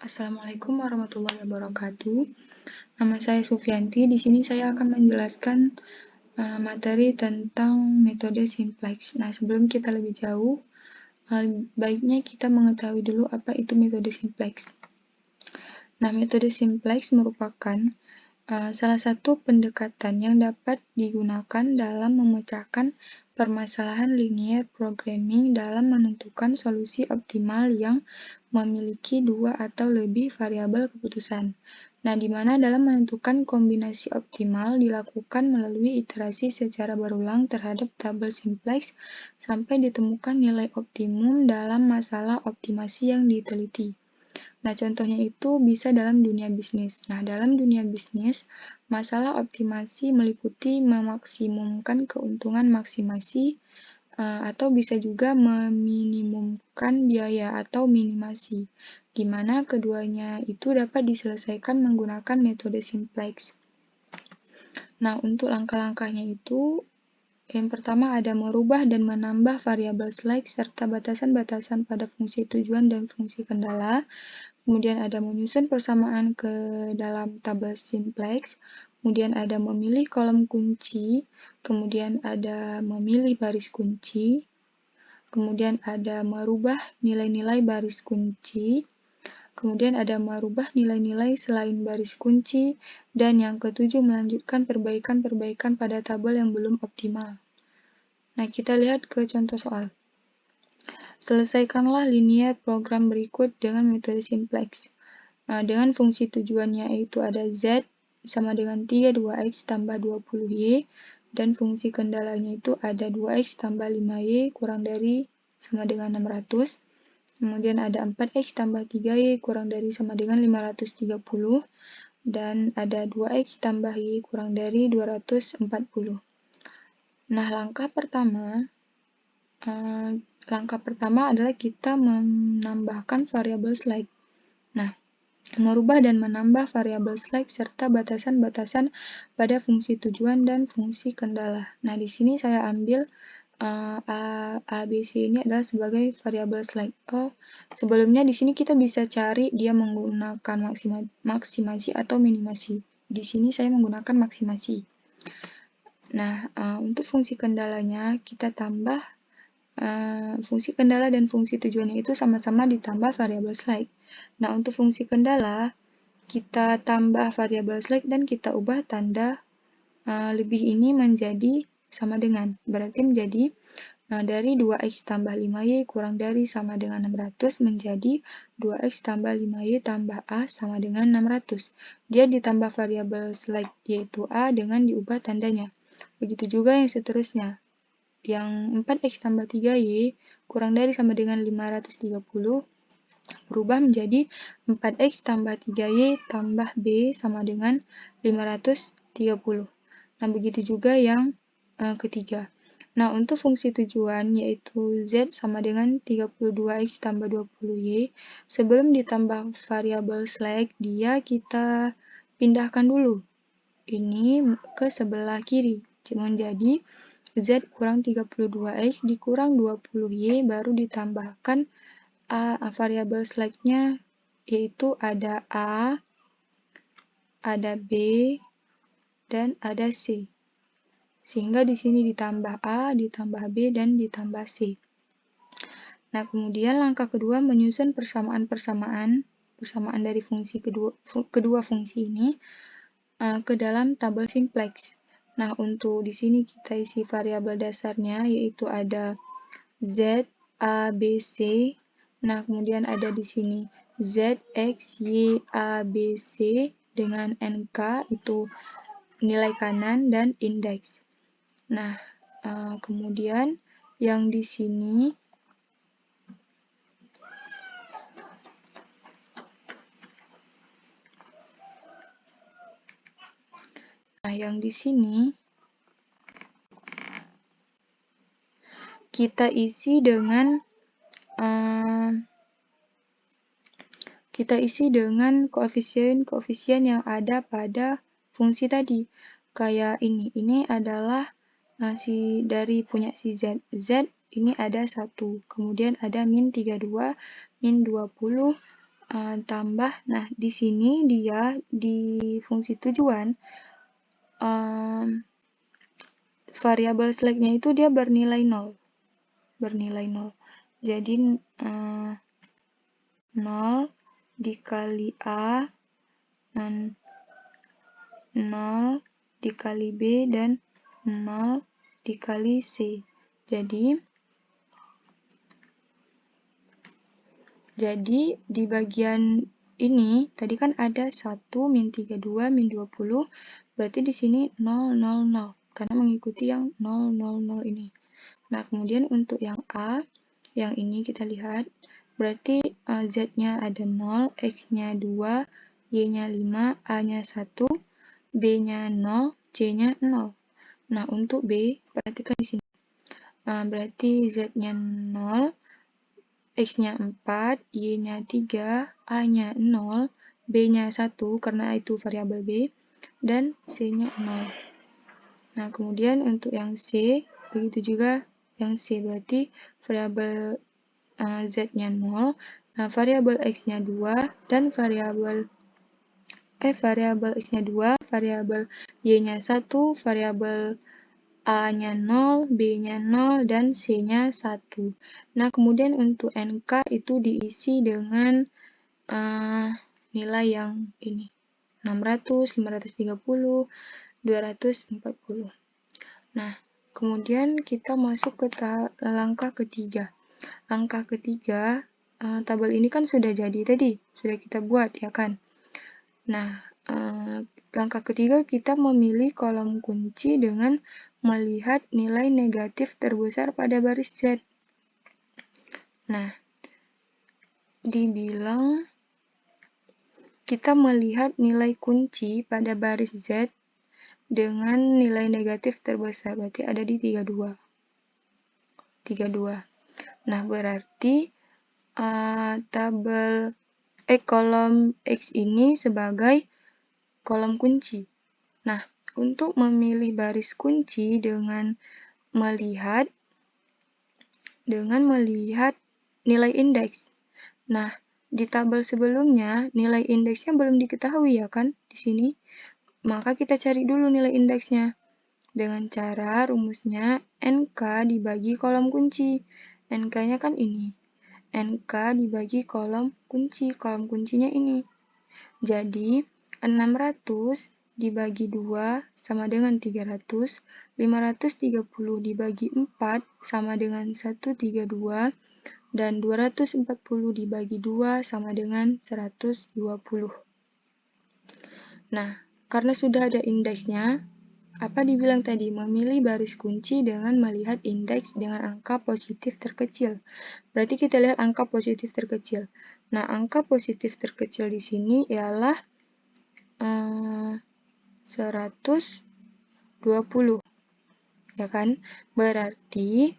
Assalamualaikum warahmatullahi wabarakatuh. Nama saya Sufianti. Di sini saya akan menjelaskan materi tentang metode simplex. Nah, sebelum kita lebih jauh, baiknya kita mengetahui dulu apa itu metode simplex. Nah, metode simplex merupakan salah satu pendekatan yang dapat digunakan dalam memecahkan permasalahan linear programming dalam menentukan solusi optimal yang memiliki dua atau lebih variabel keputusan. Nah, di mana dalam menentukan kombinasi optimal dilakukan melalui iterasi secara berulang terhadap tabel simplex sampai ditemukan nilai optimum dalam masalah optimasi yang diteliti. Nah, contohnya itu bisa dalam dunia bisnis. Nah, dalam dunia bisnis, masalah optimasi meliputi memaksimumkan keuntungan maksimasi atau bisa juga meminimumkan biaya atau minimasi, di mana keduanya itu dapat diselesaikan menggunakan metode simplex. Nah, untuk langkah-langkahnya itu, yang pertama ada merubah dan menambah variabel slack serta batasan-batasan pada fungsi tujuan dan fungsi kendala. Kemudian ada menyusun persamaan ke dalam tabel simplex. Kemudian ada memilih kolom kunci. Kemudian ada memilih baris kunci. Kemudian ada merubah nilai-nilai baris kunci. Kemudian ada merubah nilai-nilai selain baris kunci. Dan yang ketujuh, melanjutkan perbaikan-perbaikan pada tabel yang belum optimal. Nah, kita lihat ke contoh soal. Selesaikanlah linear program berikut dengan metode simplex. Dengan fungsi tujuannya yaitu ada Z sama dengan 32X tambah 20Y, dan fungsi kendalanya itu ada 2X tambah 5Y kurang dari sama dengan 600. Kemudian ada 4X tambah 3Y kurang dari sama dengan 530. Dan ada 2X tambah Y kurang dari 240. Nah, langkah pertama adalah kita menambahkan variabel slack. Nah, merubah dan menambah variabel slack serta batasan-batasan pada fungsi tujuan dan fungsi kendala. Nah, di sini saya ambil A, B, C ini adalah sebagai variabel slack. Sebelumnya di sini kita bisa cari dia menggunakan maksimasi atau minimasi. Di sini saya menggunakan maksimasi. Nah, untuk fungsi kendalanya kita tambah fungsi kendala dan fungsi tujuannya itu sama-sama ditambah variabel slack. Nah, untuk fungsi kendala, kita tambah variabel slack dan kita ubah tanda lebih ini menjadi sama dengan. Berarti menjadi dari 2X tambah 5Y kurang dari sama dengan 600 menjadi 2X tambah 5Y tambah A sama dengan 600. Dia ditambah variabel slack yaitu A dengan diubah tandanya. Begitu juga yang seterusnya. Yang 4X tambah 3Y kurang dari sama dengan 530 berubah menjadi 4X tambah 3Y tambah B sama dengan 530. Nah, begitu juga yang ketiga. Nah, untuk fungsi tujuan yaitu Z sama dengan 32X tambah 20Y, sebelum ditambah variabel slack, dia kita pindahkan dulu. Ini ke sebelah kiri. Menjadi Z kurang 32X dikurang 20Y baru ditambahkan variabel slack-nya yaitu ada A, ada B, dan ada C. Sehingga di sini ditambah A, ditambah B, dan ditambah C. Nah, kemudian langkah kedua menyusun persamaan dari fungsi kedua fungsi ini ke dalam tabel simplex. Nah, untuk di sini kita isi variabel dasarnya yaitu ada Z, A, B, C. Nah, kemudian ada di sini Z, X, Y, A, B, C dengan NK itu nilai kanan dan indeks. Nah, kemudian yang di sini kita isi dengan koefisien yang ada pada fungsi tadi. Kayak ini adalah dari punya si Z. Z ini ada 1, kemudian ada min 32, min 20, tambah. Nah, di sini dia di fungsi tujuan variabel select-nya itu dia bernilai 0. Jadi 0 dikali A dan 0 dikali B dan 0 dikali C. Jadi di bagian ini tadi kan ada 1 min 32 min 20, berarti di sini 0 0 0 karena mengikuti yang 0 0 0 ini. Nah, kemudian untuk yang A, yang ini kita lihat berarti Z-nya ada 0, X-nya 2, Y-nya 5, A-nya 1, B-nya 0, C-nya 0. Nah, untuk B, perhatikan di sini. Berarti Z-nya 0, X-nya 4, Y-nya 3, A-nya 0, B-nya 1 karena itu variabel B, dan C-nya 0. Nah, kemudian untuk yang C, begitu juga yang C, berarti variabel Z-nya 0, variabel X-nya 2, dan variabel X-nya 2, variabel Y-nya 1, variabel A-nya 0, B-nya 0, dan C-nya 1. Nah, kemudian untuk NK itu diisi dengan nilai yang ini. 600, 530, 240. Nah, kemudian kita masuk ke langkah ketiga. Langkah ketiga, tabel ini kan sudah jadi tadi, sudah kita buat, ya kan? Nah, langkah ketiga kita memilih kolom kunci dengan melihat nilai negatif terbesar pada baris Z. Nah, dibilang kita melihat nilai kunci pada baris Z dengan nilai negatif terbesar, berarti ada di 32. Nah, berarti kolom X ini sebagai kolom kunci. Nah, untuk memilih baris kunci dengan melihat nilai indeks. Nah, di tabel sebelumnya nilai indeksnya belum diketahui ya kan di sini. Maka kita cari dulu nilai indeksnya dengan cara rumusnya NK dibagi kolom kunci. NK-nya kan ini. NK dibagi kolom kunci. Kolom kuncinya ini. Jadi 600 dibagi 2 sama dengan 300, 530 dibagi 4 sama dengan 132, dan 240 dibagi 2 sama dengan 120. Nah, karena sudah ada indeksnya, apa dibilang tadi? Memilih baris kunci dengan melihat indeks dengan angka positif terkecil. Berarti kita lihat angka positif terkecil. Nah, angka positif terkecil di sini ialah 120, ya kan? Berarti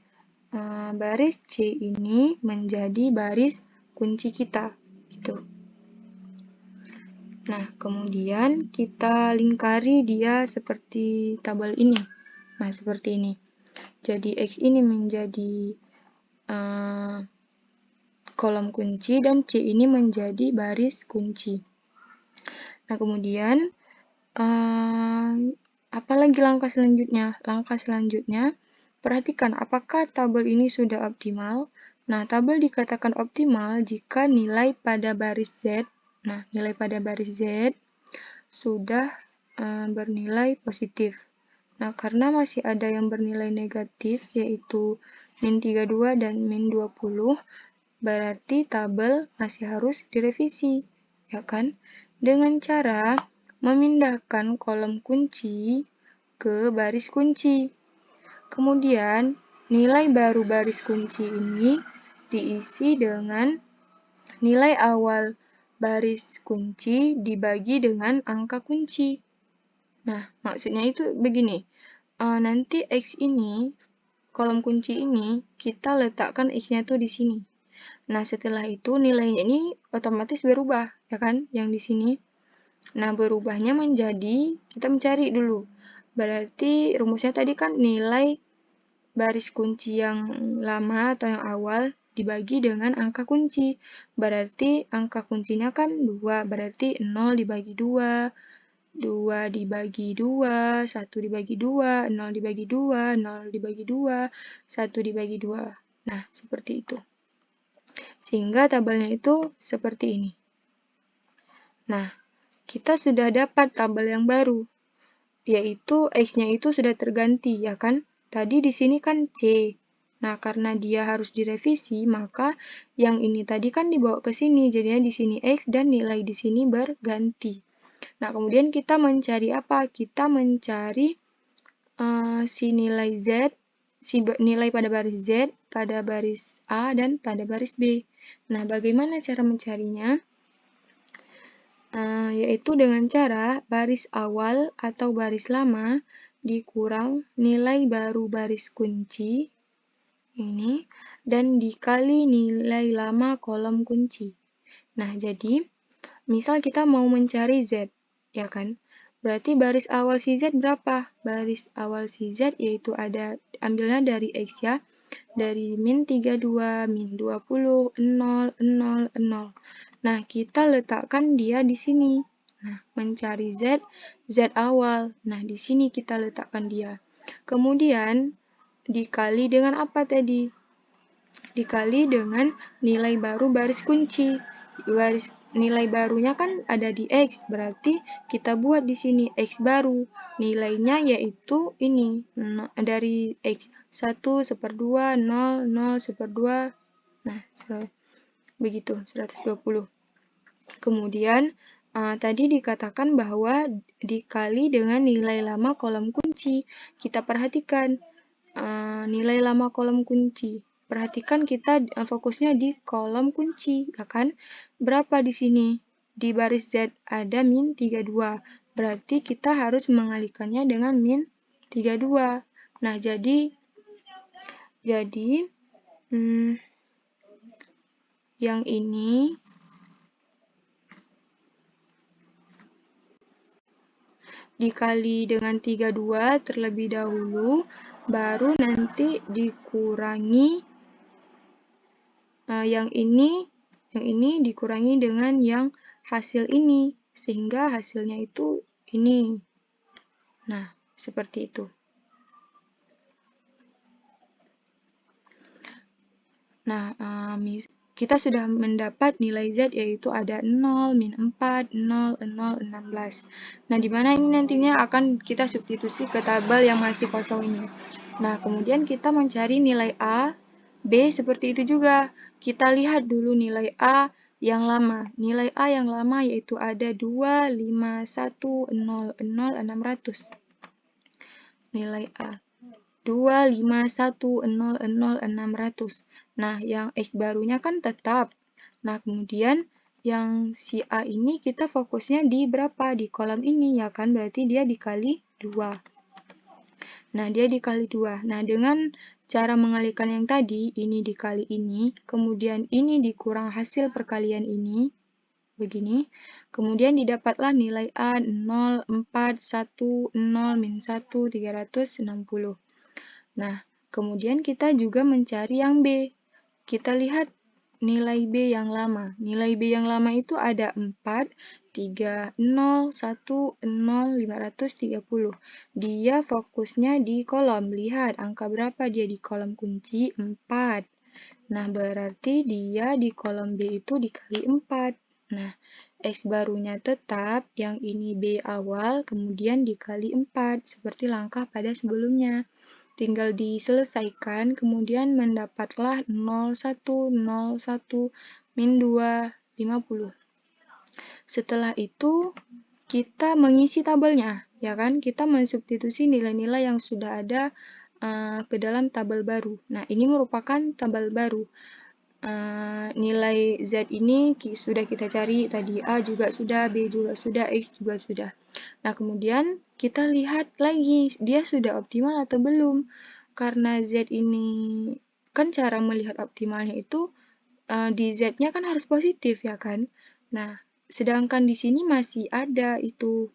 baris C ini menjadi baris kunci kita, gitu. Nah, kemudian kita lingkari dia seperti tabel ini. Nah, seperti ini. Jadi X ini menjadi kolom kunci dan C ini menjadi baris kunci. Nah, kemudian apalagi langkah selanjutnya? Langkah selanjutnya, perhatikan apakah tabel ini sudah optimal. Nah, tabel dikatakan optimal jika nilai pada baris Z, sudah bernilai positif. Nah, karena masih ada yang bernilai negatif, yaitu min 32 dan min 20, berarti tabel masih harus direvisi, ya kan? Dengan cara memindahkan kolom kunci ke baris kunci. Kemudian, nilai baru baris kunci ini diisi dengan nilai awal baris kunci dibagi dengan angka kunci. Nah, maksudnya itu begini. Nanti X ini, kolom kunci ini, kita letakkan X-nya tuh di sini. Nah, setelah itu nilainya ini otomatis berubah, ya kan? Yang di sini. Nah, berubahnya menjadi, kita mencari dulu. Berarti rumusnya tadi kan nilai baris kunci yang lama atau yang awal dibagi dengan angka kunci. Berarti angka kuncinya kan 2, berarti 0 dibagi 2, 2 dibagi 2, 1 dibagi 2, 0 dibagi 2, 0 dibagi 2, 1 dibagi 2. Nah, seperti itu. Sehingga tabelnya itu seperti ini. Nah, kita sudah dapat tabel yang baru, yaitu X-nya itu sudah terganti, ya kan? Tadi di sini kan C. Nah, karena dia harus direvisi, maka yang ini tadi kan dibawa ke sini, jadinya di sini X dan nilai di sini berganti. Nah, kemudian kita mencari apa? Kita mencari si nilai Z, si nilai pada baris Z, pada baris A, dan pada baris B. Nah, bagaimana cara mencarinya? Yaitu dengan cara baris awal atau baris lama dikurang nilai baru baris kunci ini dan dikali nilai lama kolom kunci. Nah, jadi misal kita mau mencari Z, ya kan? Berarti baris awal si Z berapa? Baris awal si Z yaitu ambilnya dari X ya. Dari min 32, min 20, 0, 0, 0. Nah, kita letakkan dia di sini. Nah, mencari Z, Z awal. Nah, di sini kita letakkan dia. Kemudian, dikali dengan apa tadi? Dikali dengan nilai baru baris kunci. Nilai barunya kan ada di X, berarti kita buat di sini X baru. Nilainya yaitu ini, dari X 1, 1/2, 0, 0, 1/2, nah, begitu, 120. Kemudian, tadi dikatakan bahwa dikali dengan nilai lama kolom kunci. Kita perhatikan nilai lama kolom kunci. Perhatikan kita fokusnya di kolom kunci, ya kan? Berapa di sini? Di baris Z ada min 32. Berarti kita harus mengalihkannya dengan min 32. Nah, jadi yang ini dikali dengan 32 terlebih dahulu, baru nanti dikurangi yang ini dikurangi dengan yang hasil ini, sehingga hasilnya itu ini. Nah, seperti itu. Nah, kita sudah mendapat nilai Z yaitu ada 0, min 4, 0, 0, 16. Nah, di mana ini nantinya akan kita substitusi ke tabel yang masih kosong ini. Nah, kemudian kita mencari nilai A, B seperti itu juga. Kita lihat dulu nilai A yang lama. Nilai A yang lama yaitu ada 2, 5, 1, 0, 0, 600. Nilai A. 2, 5, 1, 0, 0, 600. Nah, yang X barunya kan tetap. Nah, kemudian yang si A ini kita fokusnya di berapa? Di kolom ini, ya kan? Berarti dia dikali 2. Nah, dia dikali 2. Nah, dengan cara mengalihkan yang tadi, ini dikali ini, kemudian ini dikurang hasil perkalian ini, begini. Kemudian didapatlah nilai A 0, 4, 1, 0, min 1, 360. Nah, kemudian kita juga mencari yang B. Kita lihat nilai B yang lama. Nilai B yang lama itu ada 4, 3, 0, 1, 0, 530. Dia fokusnya di kolom. Lihat angka berapa dia di kolom kunci? 4. Nah, berarti dia di kolom B itu dikali 4. Nah, X barunya tetap, yang ini B awal, kemudian dikali 4, seperti langkah pada sebelumnya. Tinggal diselesaikan, kemudian mendapatlah 01, 01, min 2, 50. Setelah itu, kita mengisi tabelnya, ya kan? Kita mensubstitusi nilai-nilai yang sudah ada ke dalam tabel baru. Nah, ini merupakan tabel baru. Nilai Z ini sudah kita cari, tadi A juga sudah, B juga sudah, X juga sudah. Nah, kemudian kita lihat lagi, dia sudah optimal atau belum. Karena Z ini, kan cara melihat optimalnya itu, di Z-nya kan harus positif, ya kan? Nah, sedangkan di sini masih ada itu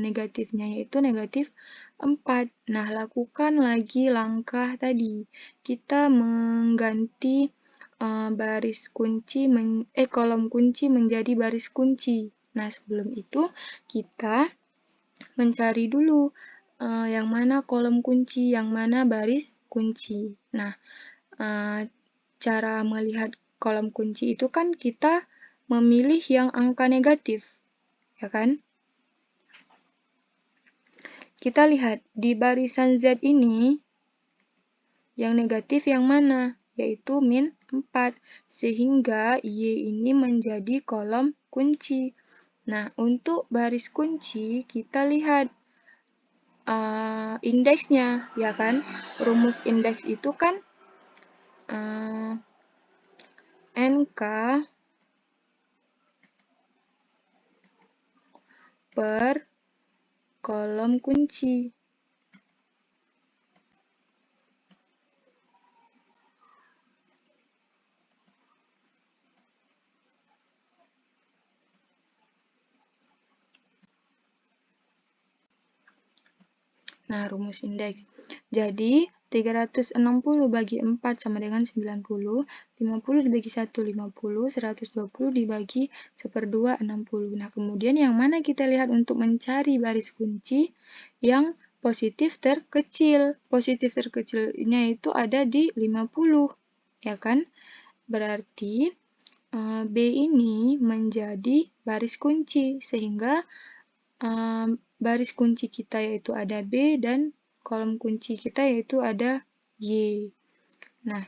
negatifnya, yaitu negatif 4. Nah, lakukan lagi langkah tadi. Kita mengganti kolom kunci menjadi baris kunci. Nah, sebelum itu kita mencari dulu yang mana kolom kunci, yang mana baris kunci. Nah, cara melihat kolom kunci itu kan kita memilih yang angka negatif, ya kan? Kita lihat di barisan Z ini, yang negatif yang mana? Yaitu -4, sehingga Y ini menjadi kolom kunci. Nah, untuk baris kunci, kita lihat indeksnya, ya kan? Rumus indeks itu kan NK per kolom kunci. Nah, rumus indeks. Jadi, 360 bagi 4 sama dengan 90, 50 dibagi 1, 50, 120 dibagi 1/2, 60. Nah, kemudian yang mana kita lihat untuk mencari baris kunci yang positif terkecil. Positif terkecilnya itu ada di 50, ya kan? Berarti B ini menjadi baris kunci, sehingga baris kunci kita yaitu ada B dan kolom kunci kita yaitu ada Y. Nah,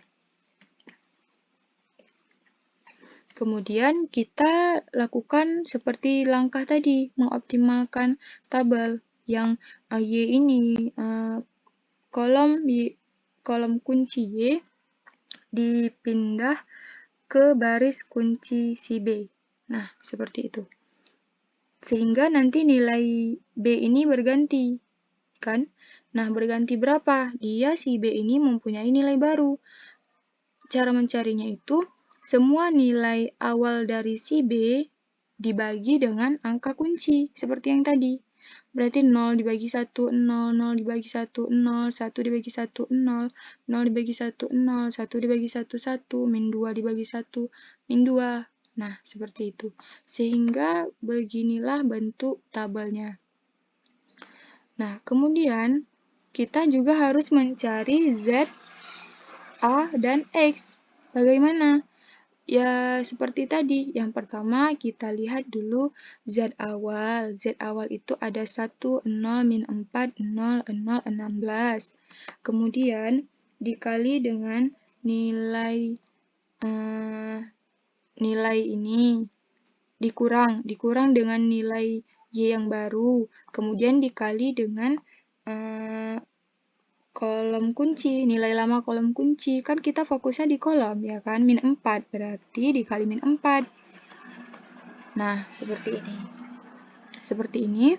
kemudian kita lakukan seperti langkah tadi, mengoptimalkan tabel yang Y ini, kolom kunci Y dipindah ke baris kunci si B. Nah, seperti itu. Sehingga nanti nilai B ini berganti, kan? Nah, berganti berapa? Si B ini mempunyai nilai baru. Cara mencarinya itu, semua nilai awal dari si B dibagi dengan angka kunci, seperti yang tadi. Berarti 0 dibagi 1, 0, 0 dibagi 1, 0, 1 dibagi 1, 0, 0 dibagi 1, 0, 1 dibagi 1, 1, min 2 dibagi 1, min 2. Nah, seperti itu. Sehingga beginilah bentuk tabelnya. Nah, kemudian kita juga harus mencari Z, A, dan X. Bagaimana? Ya, seperti tadi. Yang pertama, kita lihat dulu Z awal. Z awal itu ada 1, 0, min 4, 0, 0, 16. Kemudian, dikali dengan nilai ini. Dikurang dengan nilai Y yang baru. Kemudian dikali dengan kolom kunci, nilai lama kolom kunci. Kan kita fokusnya di kolom, ya kan? Min 4, berarti dikali min 4. Nah, seperti ini. Seperti ini,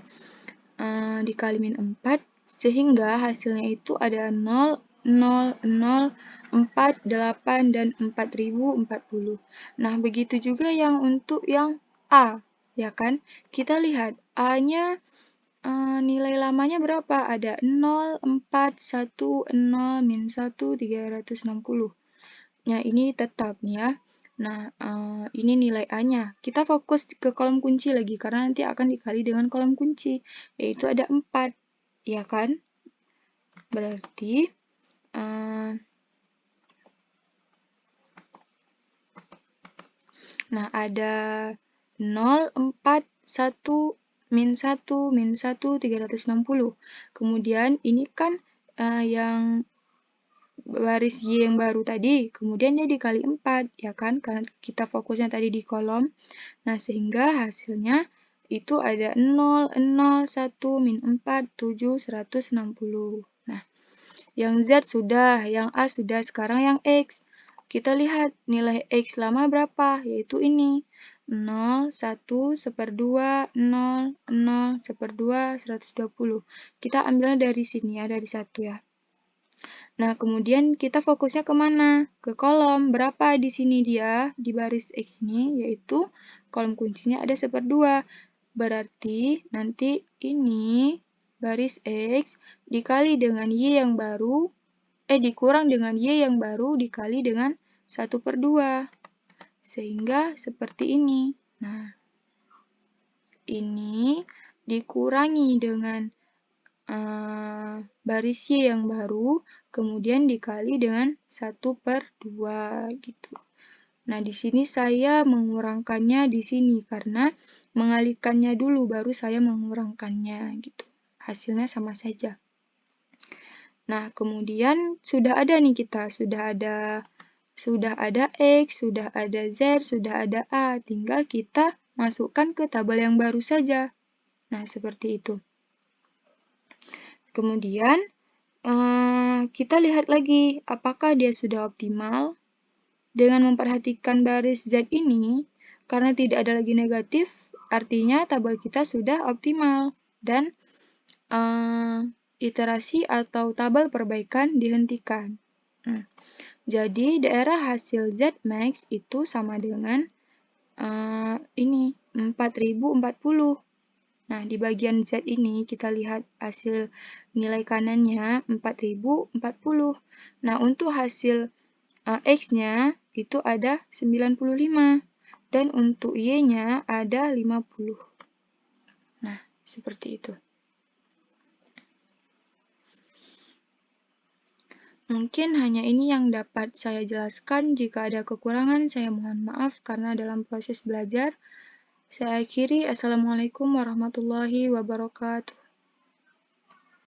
dikali min 4, sehingga hasilnya itu ada 0, 0, 0, 4, 8, dan 4040. Nah, begitu juga yang untuk yang A, ya kan? Kita lihat, A-nya nilai lamanya berapa? Ada 0, 4, 1, 0, min 1, 360. Nah, ini tetap ya. Nah, ini nilai A-nya. Kita fokus ke kolom kunci lagi, karena nanti akan dikali dengan kolom kunci, yaitu ada 4, ya kan? Berarti, nah, ada 0, 4, 1, min 1, min 1, 360. Kemudian ini kan yang baris Y yang baru tadi, kemudian dia dikali 4, ya kan? Karena kita fokusnya tadi di kolom. Nah, sehingga hasilnya itu ada 0, 0, 1, min 4, 7, 160. Nah, yang Z sudah, yang A sudah, sekarang yang X. Kita lihat nilai X lama berapa, yaitu ini. 0, 1, 1/2, 0, 0, 1/2, 120. Kita ambilnya dari sini ya, dari 1 ya. Nah, kemudian kita fokusnya kemana? Ke kolom. Berapa di sini dia, di baris X ini, yaitu kolom kuncinya ada 1/2. Berarti nanti ini baris X dikali dengan Y yang baru, dikurang dengan Y yang baru dikali dengan 1/2. Sehingga seperti ini. Nah, ini dikurangi dengan baris Y yang baru, kemudian dikali dengan 1/2 gitu. Nah, di sini saya mengurangkannya di sini karena mengalihkannya dulu baru saya mengurangkannya gitu. Hasilnya sama saja. Nah, kemudian sudah ada nih kita, sudah ada X, sudah ada Z, sudah ada A. Tinggal kita masukkan ke tabel yang baru saja. Nah, seperti itu. Kemudian, kita lihat lagi apakah dia sudah optimal. Dengan memperhatikan baris Z ini, karena tidak ada lagi negatif, artinya tabel kita sudah optimal. Dan iterasi atau tabel perbaikan dihentikan. Jadi, daerah hasil Z max itu sama dengan ini, 4040. Nah, di bagian Z ini kita lihat hasil nilai kanannya 4040. Nah, untuk hasil X-nya itu ada 95 dan untuk Y-nya ada 50. Nah, seperti itu. Mungkin hanya ini yang dapat saya jelaskan. Jika ada kekurangan, saya mohon maaf karena dalam proses belajar. Saya akhiri. Assalamualaikum warahmatullahi wabarakatuh.